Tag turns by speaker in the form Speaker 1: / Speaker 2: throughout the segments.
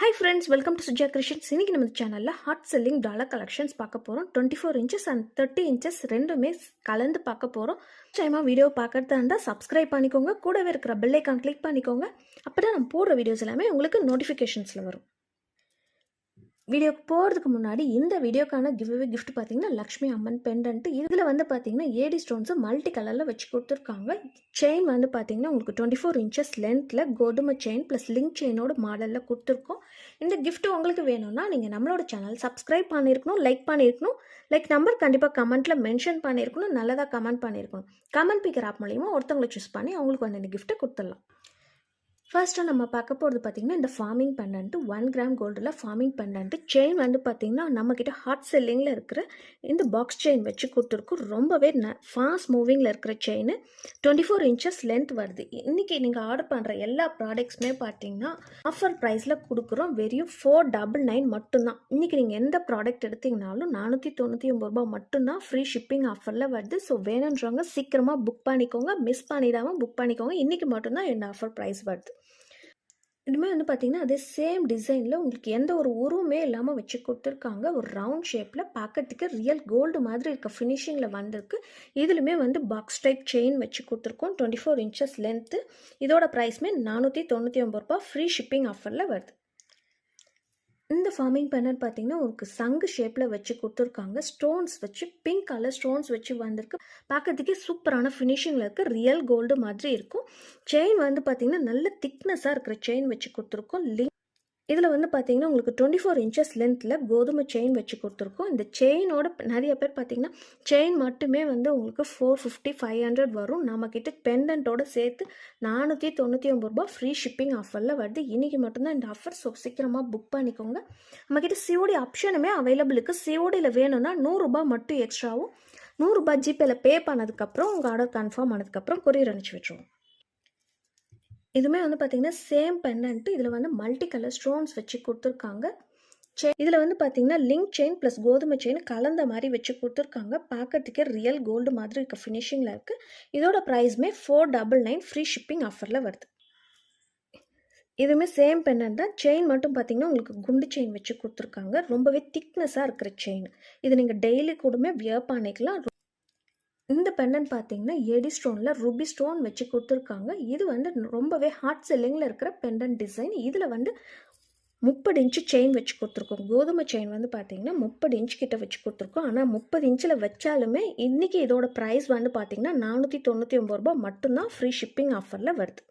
Speaker 1: Hi friends, welcome to Suja Creations. இன்னைக்கு நம்ம சேனல்ல ஹாட் செல்லிங் டாலர் கலெக்ஷன்ஸ் பார்க்க போறோம். 24 inches and 30 inches ரெண்டுமே கலந்து பார்க்க போறோம். நிச்சயமா வீடியோ பார்க்கறதா இருந்தா சப்ஸ்கிரைப் பண்ணிக்கோங்க. கூடவே இருக்கிற பெல் ஐகான் கிளிக் பண்ணிக்கோங்க. அப்பதான் நம்ம போடுற வீடியோஸ் எல்லாமே உங்களுக்கு நோட்டிஃபிகேஷன்ஸ்ல வரும். வீடியோக்கு போகிறதுக்கு முன்னாடி இந்த வீடியோக்கான கிவ்அவே கிஃப்ட் பார்த்தீங்கன்னா லக்ஷ்மி அம்மன் பெண்டன்ட். இதில் வந்து பார்த்தீங்கன்னா ஏடி ஸ்டோன்ஸு மல்டி கலரில் வச்சு கொடுத்துருக்காங்க. செயின் வந்து பார்த்தீங்கன்னா உங்களுக்கு 24 inches லென்த்தில் கோதுமை செயின் ப்ளஸ் லிங்க் செயினோட மாடலில் கொடுத்துருக்கோம். இந்த கிஃப்ட் உங்களுக்கு வேணும்னா நீங்கள் நம்மளோட சேனல் சப்ஸ்கிரைப் பண்ணியிருக்கணும், லைக் பண்ணியிருக்கணும். லைக் நம்பர் கண்டிப்பாக கமெண்ட்டில் மென்ஷன் பண்ணியிருக்கணும், நல்லதாக கமெண்ட் பண்ணியிருக்கணும். கமெண்ட் பிக்கர் ஆப் மூலிமா ஒருத்தவங்களை சூஸ் பண்ணி அவங்களுக்கு வந்து இந்த கிஃப்ட்டை கொடுத்துடலாம். ஃபர்ஸ்ட்டு நம்ம பார்க்க போகிறது பார்த்திங்கன்னா இந்த ஃபார்மிங் பெண்டன்ட்டு 1 gram கோல்டில் ஃபார்மிங் பெண்டன்ட்டு. செயின் வந்து பார்த்திங்கன்னா நம்மக்கிட்ட ஹாட் செல்லிங்கில் இருக்கிற இந்த பாக்ஸ் செயின் வச்சு கொடுத்துருக்கோம். ரொம்பவே ஃபாஸ்ட் மூவிங்கில் இருக்கிற செயின் 24 inches லென்த் வருது. இன்றைக்கி நீங்கள் ஆர்டர் பண்ணுற எல்லா ப்ராடக்ட்ஸுமே பார்த்திங்கன்னா ஆஃபர் ப்ரைஸில் கொடுக்குறோம். வெறும் 499 மட்டும்தான். இன்றைக்கி நீங்கள் எந்த ப்ராடக்ட் எடுத்திங்கனாலும் 499 ரூபா மட்டும்தான் ஃப்ரீ ஷிப்பிங் ஆஃபரில் வருது. ஸோ வேணுன்றவங்க சீக்கிரமாக புக் பண்ணிக்கோங்க, மிஸ் பண்ணிடாமல் புக் பண்ணிக்கோங்க. இன்றைக்கி மட்டும்தான் இந்த ஆஃபர் ப்ரைஸ் வருது. இதுவுமே வந்து பார்த்திங்கன்னா அதே சேம் டிசைனில் உங்களுக்கு எந்த ஒரு உருவமே இல்லாமல் வச்சு கொடுத்துருக்காங்க. ஒரு ரவுண்ட் ஷேப்பில் பார்க்கறதுக்கு ரியல் கோல்டு மாதிரி இருக்க ஃபினிஷிங்கில் வந்திருக்கு. இதுலையுமே வந்து பாக்ஸ் டைப் செயின் வச்சு கொடுத்துருக்கோம். 24 inches லென்த்து. இதோட ப்ரைஸ்மே 499 ரூபா ஃப்ரீ ஷிப்பிங் ஆஃபரில் வருது. இந்த ஃபார்மிங் பெண்டன்ட் பார்த்தீங்கன்னா உங்களுக்கு சங்கு ஷேப்பில் வச்சு கொடுத்துருக்காங்க. ஸ்டோன்ஸ் வச்சு பிங்க் கலர் ஸ்டோன்ஸ் வச்சு வந்திருக்கு. பார்க்கறதுக்கே சூப்பரான ஃபினிஷிங்கில் இருக்குது. ரியல் கோல்டு மாதிரி இருக்கும். செயின் வந்து பார்த்திங்கன்னா நல்ல திக்னஸாக இருக்கிற செயின் வச்சு கொடுத்துருக்கோம். இதில் வந்து பார்த்தீங்கன்னா உங்களுக்கு 24 inches லென்த்தில் கோதுமை செயின் வச்சு கொடுத்துருக்கோம். இந்த செயினோட நிறைய பேர் பார்த்தீங்கன்னா செயின் மட்டுமே வந்து உங்களுக்கு 450 500 வரும். நம்மக்கிட்ட பெண்டன்ட்டோட சேர்த்து 499 ரூபா ஃப்ரீ ஷிப்பிங் ஆஃபரில் வருது. இன்றைக்கி மட்டும்தான் இந்த ஆஃபர். ஸோ சீக்கிரமாக புக் பண்ணிக்கோங்க. நம்மக்கிட்ட சிஓடி ஆப்ஷனுமே அவைலபிள் இருக்குது. சிஓடியில் வேணும்னா 100 ரூபா மட்டும் எக்ஸ்ட்ராவும் 100 ரூபா ஜிபேயில் பே பண்ணதுக்கப்புறம் உங்கள் ஆர்டர் கன்ஃபார்ம் ஆனதுக்கப்புறம் கொரியர் அனுப்பிச்சி விட்டுருவோம். இதுவுமே வந்து பார்த்திங்கன்னா சேம் பெண்டன்ட்டு. இதில் வந்து மல்டி கலர் ஸ்டோன்ஸ் வச்சு கொடுத்துருக்காங்க. இதில் வந்து பார்த்திங்கன்னா லிங்க் செயின் ப்ளஸ் கோதுமை செயின் கலந்த மாதிரி வச்சு கொடுத்துருக்காங்க. பார்க்கறதுக்கே ரியல் கோல்டு மாதிரி இருக்க ஃபினிஷிங்கில் இருக்குது. இதோட ப்ரைஸ்மே 499 ஃப்ரீ ஷிப்பிங் ஆஃபரில் வருது. இதுவுமே சேம் பெண்டன்ட் தான். செயின் மட்டும் பார்த்திங்கன்னா உங்களுக்கு குண்டு செயின் வச்சு கொடுத்துருக்காங்க. ரொம்பவே திக்னஸாக இருக்கிற செயின். இது நீங்கள் டெய்லி கூடமே வியர் பண்ணிக்கலாம். இந்த பெண்டன்ட் பார்த்தீங்கன்னா ஏடி ஸ்டோனில் ரூபி ஸ்டோன் வச்சு கொடுத்துருக்காங்க. இது வந்து ரொம்பவே ஹாட் செல்லிங்கில் இருக்கிற பெண்டன்ட் டிசைன். இதில் வந்து 30 inch செயின் வச்சு கொடுத்துருக்கோம். கோதுமை செயின் வந்து பார்த்தீங்கன்னா 30 inch கிட்ட வச்சு கொடுத்துருக்கோம். ஆனால் 30 inchல வச்சாலுமே இன்றைக்கி இதோட ப்ரைஸ் வந்து பார்த்தீங்கன்னா 499 ரூபா மட்டும்தான் ஃப்ரீ ஷிப்பிங் ஆஃபரில் வருது.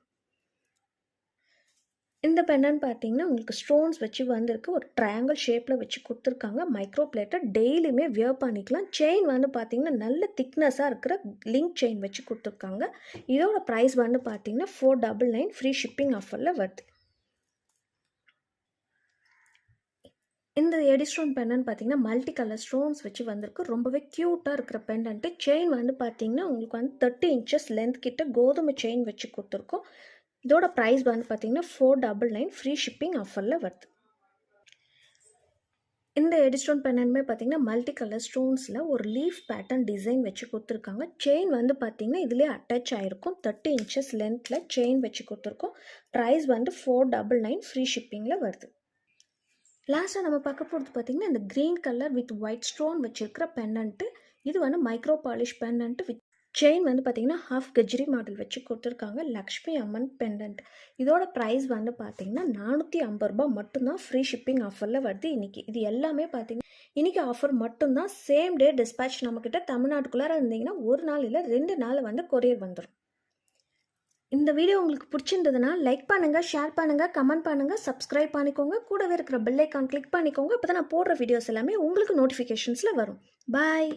Speaker 1: இந்த பெண்டன்ட் பார்த்தீங்கன்னா உங்களுக்கு ஸ்டோன்ஸ் வச்சு வந்திருக்கு. ஒரு ட்ரையாங்கிள் ஷேப்பில் வச்சு கொடுத்துருக்காங்க. மைக்ரோ பிளேட்டர் டெய்லியுமே வியர் பண்ணிக்கலாம். செயின் வந்து பார்த்தீங்கன்னா நல்ல திக்னஸாக இருக்கிற லிங்க் செயின் வச்சு கொடுத்துருக்காங்க. இதோட ப்ரைஸ் வந்து பார்த்தீங்கன்னா 499 ஃப்ரீ ஷிப்பிங் ஆஃபரில் வருது. இந்த எடி ஸ்டோன் பெண்டன்ட் பார்த்தீங்கன்னா மல்டி கலர் ஸ்டோன்ஸ் வச்சு வந்திருக்கு. ரொம்பவே க்யூட்டாக இருக்கிற பெண்டன்ட்டு. செயின் வந்து பார்த்தீங்கன்னா உங்களுக்கு வந்து 30 inches லென்த் கிட்ட கோதுமை செயின் வச்சு கொடுத்துருக்கோம். இதோட ப்ரைஸ் வந்து பார்த்தீங்கன்னா 499 ஃப்ரீ ஷிப்பிங் ஆஃபரில் வருது. இந்த எடி ஸ்டோன் பெண்டன்ட்மே பார்த்தீங்கன்னா மல்டி கலர் ஸ்டோன்ஸில் ஒரு லீஃப் பேட்டர்ன் டிசைன் வச்சு கொடுத்துருக்காங்க. செயின் வந்து பார்த்தீங்கன்னா இதுலேயே அட்டாச் ஆகிருக்கும். 30 inches லென்த்தில் செயின் வச்சு கொடுத்துருக்கோம். ப்ரைஸ் வந்து 499 ஃப்ரீ ஷிப்பிங்கில் வருது. லாஸ்ட்டாக நம்ம பார்க்க போகிறது பார்த்திங்கன்னா இந்த green colour with white stone வச்சுருக்கிற பெண்டன்ட்டு. இது வந்து micro polish pendant with chain வந்து பார்த்திங்கன்னா ஹாஃப் கஜ்ரி மாடல் வச்சு கொடுத்துருக்காங்க. லக்ஷ்மி அம்மன் பெண்டன்ட். இதோட ப்ரைஸ் வந்து பார்த்திங்கன்னா 450 ரூபா மட்டும்தான் ஃப்ரீ ஷிப்பிங் ஆஃபரில் வருது. இன்றைக்கி இது எல்லாமே பார்த்திங்கன்னா இன்றைக்கி ஆஃபர் மட்டும்தான். சேம் டே டிஸ்பேச் நம்மக்கிட்ட தமிழ்நாட்டுக்குள்ளார இருந்தீங்கன்னா ஒரு நாள் இல்லை 2 நாள் வந்து கொரியர் வந்துடும். இந்த வீடியோ உங்களுக்கு பிடிச்சிருந்ததுன்னா லைக் பண்ணுங்கள், ஷேர் பண்ணுங்கள், கமெண்ட் பண்ணுங்கள், சப்ஸ்கிரைப் பண்ணிக்கோங்க. கூடவே இருக்கிற பெல் ஐக்கான் கிளிக் பண்ணிக்கோங்க. அப்போ தான் நான் போடுற வீடியோஸ் எல்லாமே உங்களுக்கு நோட்டிஃபிகேஷன்ஸில் வரும். பாய்.